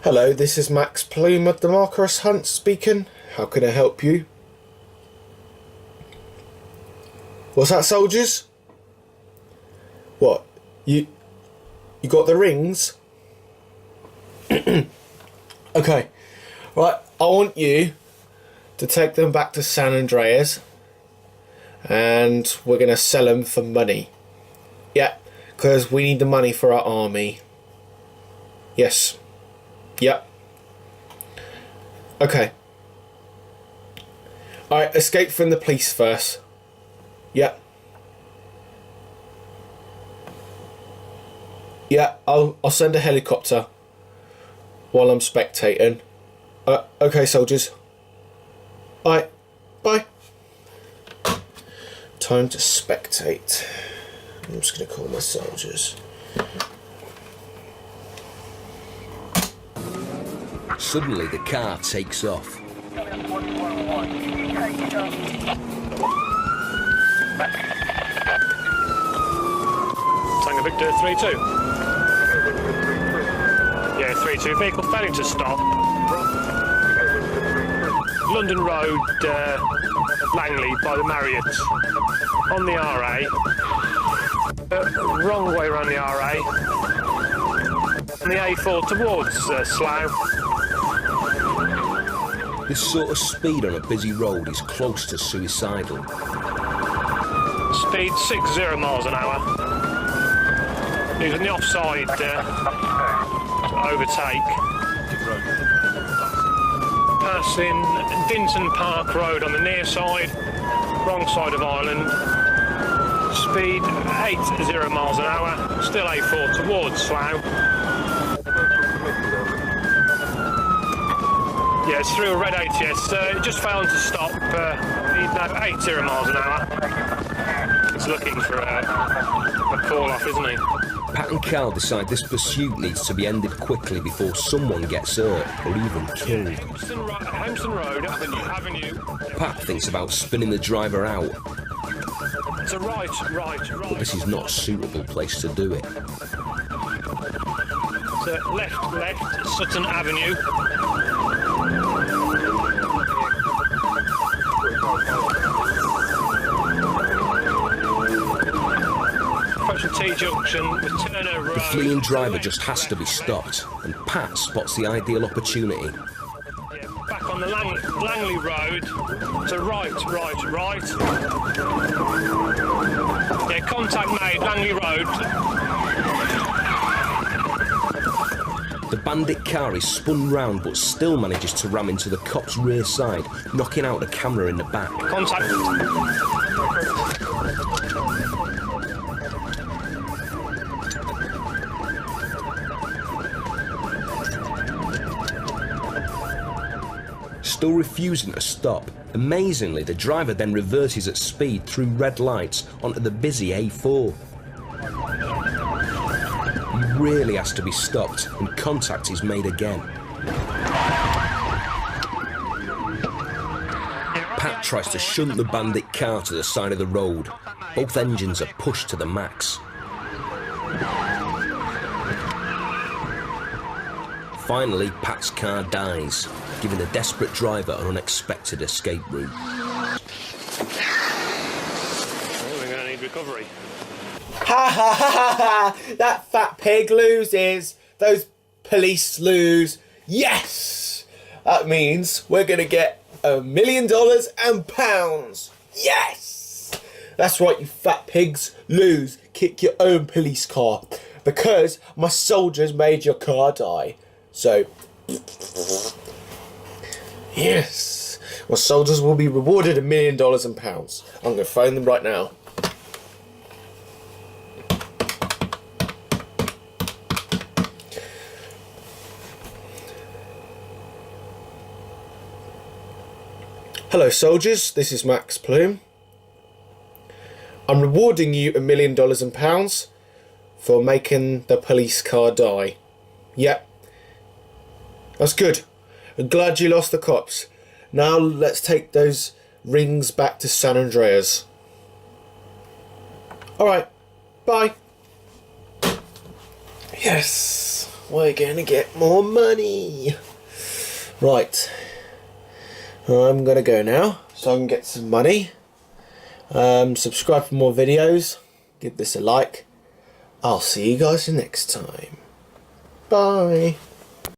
Hello, this is Max Plume of the Marcus Hunt speaking. How can I help you? What's that, soldiers? What? You got the rings? Okay. Right, I want you to take them back to San Andreas and we're going to sell them for money. Yeah, because we need the money for our army. Yes. Yep. Okay. Alright, escape from the police first. Yep. Yeah, I'll send a helicopter while I'm spectating. Okay, soldiers. Alright, bye. Time to spectate. I'm just going to call my soldiers. Suddenly the car takes off. Tango Victor 3-2. Yeah, 3-2. Vehicle failing to stop. London Road, Langley by the Marriott. On the RA. Wrong way around the RA. And the A4 towards Slough. This sort of speed on a busy road is close to suicidal. Speed 60 miles an hour. He was on the offside to overtake. Passing Dinton Park Road on the near side, wrong side of Ireland. Speed 80 miles an hour, still A4 towards Slough. Yeah, it's through a red ATS. Just failing to stop. He's now 80 miles an hour. He's looking for a call-off, isn't he? Pat and Carl decide this pursuit needs to be ended quickly before someone gets hurt or even killed. Hempston Road, Avenue. Pat thinks about spinning the driver out, It's a right. but this is not a suitable place to do it. It's a left, Sutton Avenue. Approaching T-junction with Turner Road. The fleeing driver just has to be stopped, and Pat spots the ideal opportunity. Yeah, back on the Langley Road. So right. Yeah, contact made, Langley Road. The bandit car is spun round but still manages to ram into the cop's rear side, knocking out the camera in the back. Contact. Still refusing to stop. Amazingly, the driver then reverses at speed through red lights onto the busy A4. He really has to be stopped, and contact is made again. Pat tries to shunt the bandit car to the side of the road. Both engines are pushed to the max. Finally, Pat's car dies, giving the desperate driver an unexpected escape route. Oh, we're going to need recovery. Ha ha ha ha ha! That fat pig loses. Those police lose. Yes! That means we're gonna get $1 million and pounds. Yes! That's right, you fat pigs. Lose. Kick your own police car. Because my soldiers made your car die. So, yes. My soldiers will be rewarded $1 million and pounds. I'm gonna phone them right now. Hello soldiers, this is Max Plume. I'm rewarding you $1 million and pounds for making the police car die. Yep. That's good. I'm glad you lost the cops. Now let's take those rings back to San Andreas. Alright, bye. Yes. we're gonna get more money. Right, I'm gonna go now so I can get some money. Subscribe for more videos, give this a like. I'll see you guys next time. Bye.